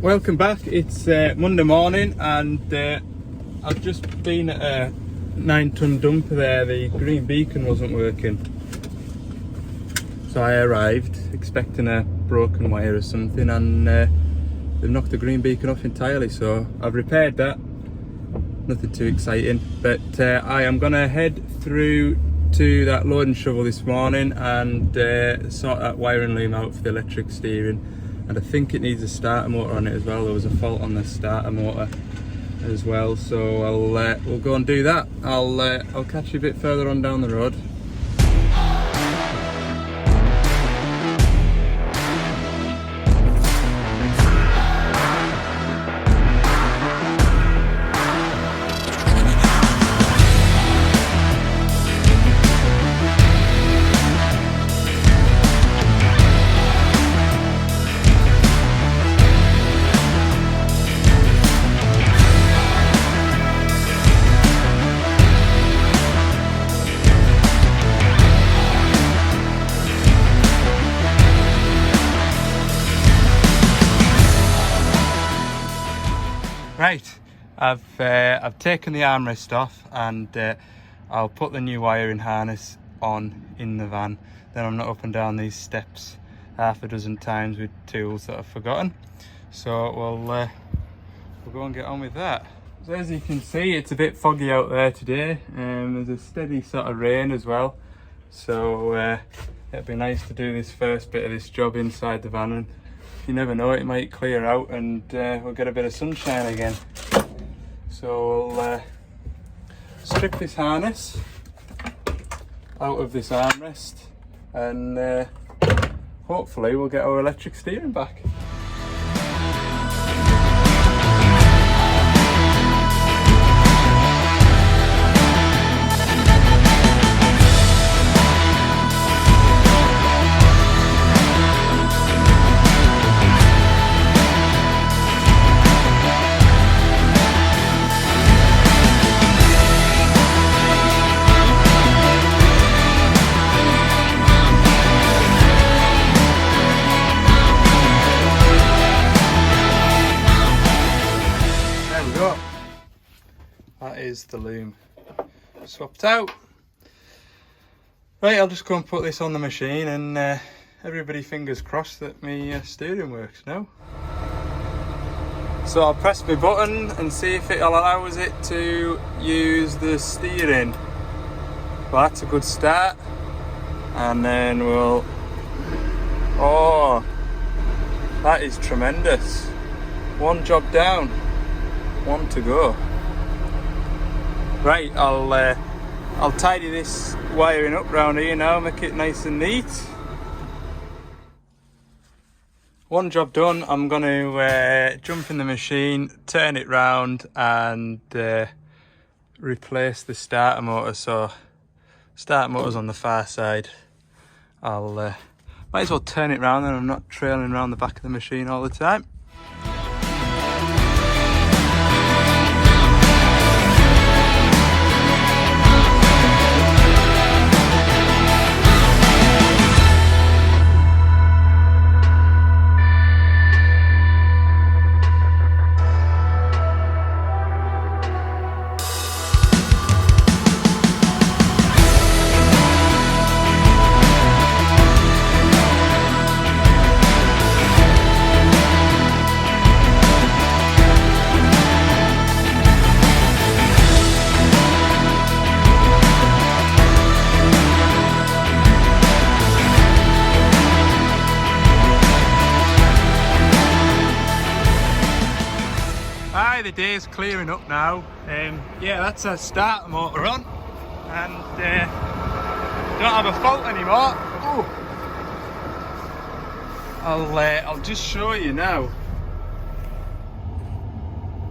Welcome back. It's Monday morning and I've just been at a 9-ton dumper there. The green beacon wasn't working, so I arrived expecting a broken wire or something, and they've knocked the green beacon off entirely, so I've repaired that. Nothing too exciting, but I am gonna head through to that loading shovel this morning and sort that wiring loom out for the electric steering. And I think it needs a starter motor on it as well. There was a fault on the starter motor as well, so we'll go and do that. I'll catch you a bit further on down the road. Right, I've taken the armrest off and I'll put the new wiring harness on in the van. Then I'm not up and down these steps half a dozen times with tools that I've forgotten. So we'll go and get on with that. So as you can see, it's a bit foggy out there today. There's a steady sort of rain as well. So it'd be nice to do this first bit of this job inside the van, and you never know, it might clear out and we'll get a bit of sunshine again. So we'll strip this harness out of this armrest and hopefully we'll get our electric steering back. That is the loom swapped out. Right, I'll just go and put this on the machine and everybody fingers crossed that my steering works now. So I'll press my button and see if it allows it to use the steering. Well, that's a good start. And then we'll... Oh, that is tremendous. One job down, one to go. Right, I'll tidy this wiring up round here now, make it nice and neat. One job done, I'm going to jump in the machine, turn it round and replace the starter motor. So starter motor's on the far side. I'll might as well turn it round and I'm not trailing around the back of the machine all the time. The day's clearing up now. Yeah, that's a starter motor on and don't have a fault anymore. I'll just show you now.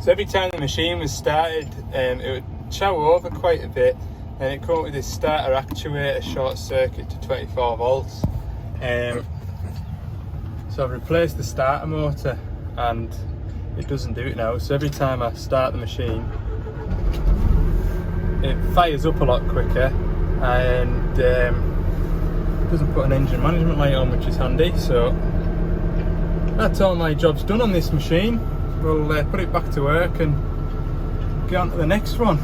So every time the machine was started, it would chow over quite a bit, and it come with this starter actuator short circuit to 24 volts. So I've replaced the starter motor and it doesn't do it now. So every time I start the machine, it fires up a lot quicker and doesn't put an engine management light on, which is handy. So that's all my job's done on this machine. We'll put it back to work and get on to the next one.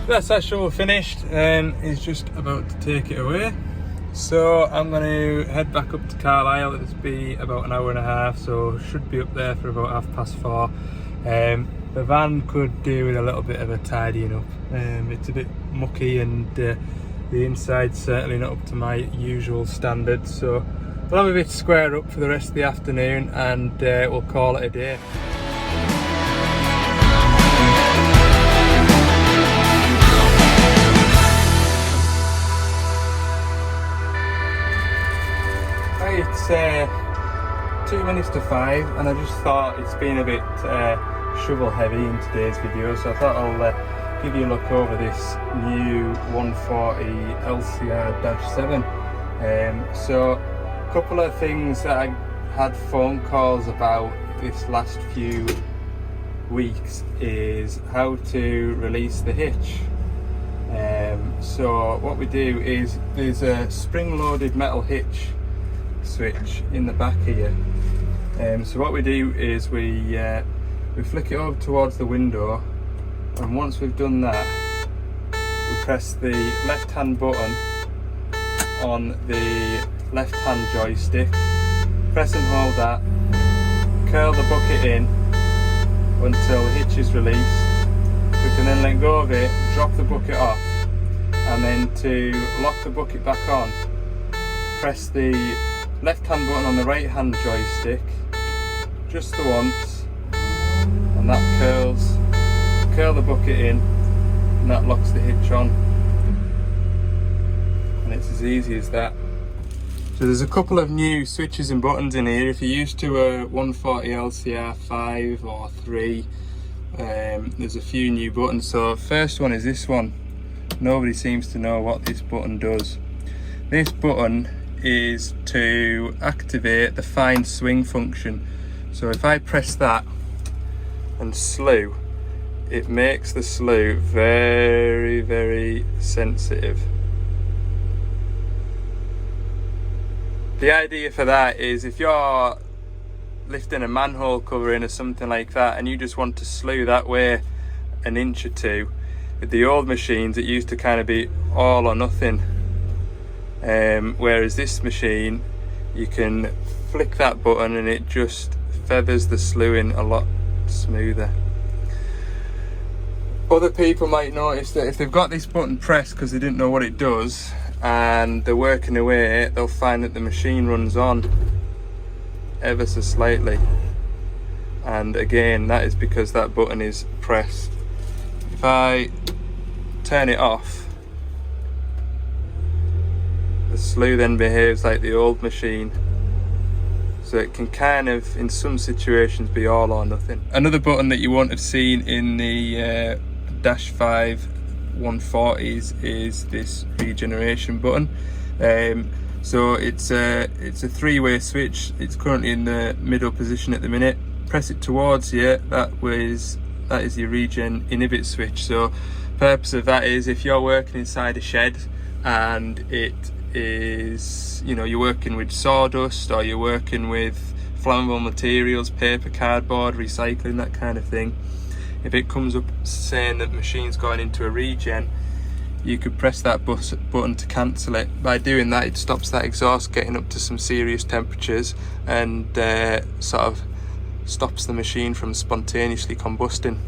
That's that shovel finished, and he's just about to take it away. So I'm going to head back up to Carlisle. It'll be about an hour and a half, so should be up there for about 4:30. The van could do with a little bit of a tidying up. It's a bit mucky, and the inside's certainly not up to my usual standards, so we'll have a bit square up for the rest of the afternoon, and we'll call it a day. It's 2 minutes to 5, and I just thought it's been a bit shovel heavy in today's video, so I thought I'll give you a look over this new 140 LCR-7. So a couple of things that I had phone calls about this last few weeks is how to release the hitch. So what we do is there's a spring-loaded metal hitch switch in the back here. So what we do is we flick it over towards the window, and once we've done that, we press the left hand button on the left hand joystick, press and hold that, curl the bucket in until the hitch is released. We can then let go of it, drop the bucket off, and then to lock the bucket back on, press the left hand button on the right hand joystick just the once, and that curl the bucket in, and that locks the hitch on, and it's as easy as that. So there's a couple of new switches and buttons in here. If you're used to a 140 LCR 5 or 3, there's a few new buttons. So first one is this one. Nobody seems to know what this button does. This button is to activate the fine swing function. So if I press that and slew, it makes the slew very, very sensitive. The idea for that is if you're lifting a manhole cover in or something like that, and you just want to slew that way an inch or two, with the old machines it used to kind of be all or nothing. Whereas this machine, you can flick that button and it just feathers the slewing a lot smoother. Other people might notice that if they've got this button pressed because they didn't know what it does and they're working away, they'll find that the machine runs on ever so slightly, and again that is because that button is pressed. If I turn it off, the slew then behaves like the old machine, so it can kind of in some situations be all or nothing. Another button that you won't have seen in the Dash 5 140s is this Regeneration Button. So it's a three-way switch. It's currently in the middle position at the minute. Press it towards you, that is your Regen Inhibit switch. So purpose of that is if you're working inside a shed and it is, you know, you're working with sawdust or you're working with flammable materials, paper, cardboard, recycling, that kind of thing, if it comes up saying that the machine's going into a regen, you could press that button to cancel it. By doing that, it stops that exhaust getting up to some serious temperatures and sort of stops the machine from spontaneously combusting.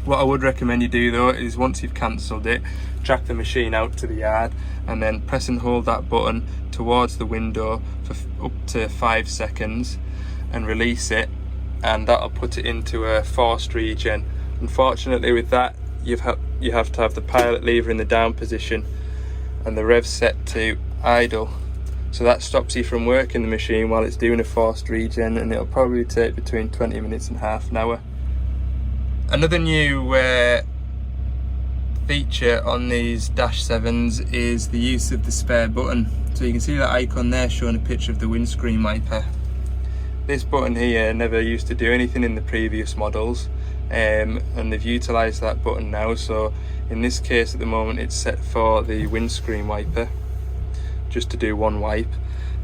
What I would recommend you do though is once you've cancelled it, track the machine out to the yard and then press and hold that button towards the window for up to 5 seconds and release it, and that'll put it into a forced regen. Unfortunately with that, you have to have the pilot lever in the down position and the rev set to idle, so that stops you from working the machine while it's doing a forced regen, and it'll probably take between 20 minutes and half an hour. Another new feature on these Dash 7s is the use of the spare button. So you can see that icon there showing a picture of the windscreen wiper. This button here never used to do anything in the previous models. and they've utilised that button now. So in this case at the moment it's set for the windscreen wiper, just to do one wipe.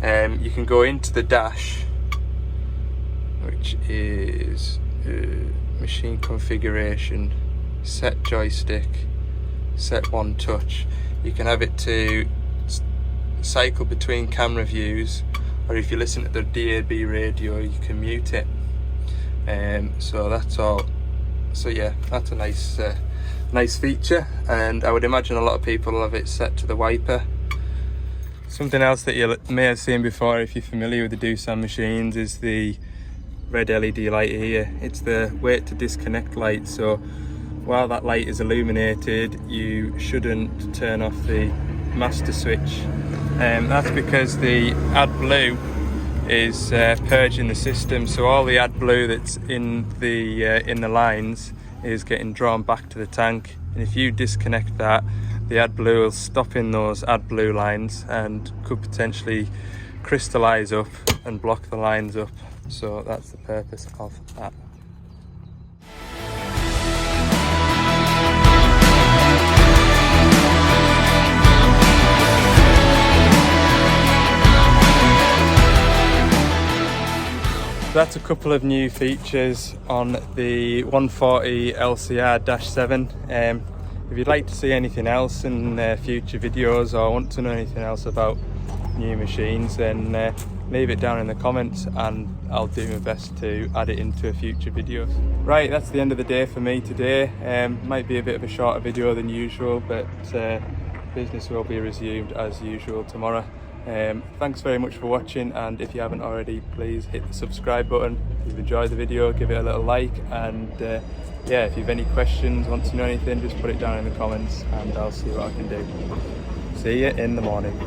You can go into the dash, which is machine configuration, set joystick, set one touch. You can have it to cycle between camera views, or if you listen to the DAB radio you can mute it. So that's all. So yeah, that's a nice feature, and I would imagine a lot of people will have it set to the wiper. Something else that you may have seen before if you're familiar with the Doosan machines is the red LED light here. It's the wait to disconnect light. So while that light is illuminated, you shouldn't turn off the master switch. That's because the AdBlue is purging the system, so all the AdBlue that's in the lines is getting drawn back to the tank, and if you disconnect that, the AdBlue will stop in those AdBlue lines and could potentially crystallize up and block the lines up. So that's the purpose of that. That's a couple of new features on the 140 LCR-7. If you'd like to see anything else in future videos, or want to know anything else about new machines, then leave it down in the comments and I'll do my best to add it into a future video. Right, that's the end of the day for me today. Might be a bit of a shorter video than usual, but business will be resumed as usual tomorrow. Thanks very much for watching, and if you haven't already, please hit the subscribe button. If you've enjoyed the video, give it a little like, and yeah, if you have any questions, want to know anything, just put it down in the comments and I'll see what I can do. See you in the morning.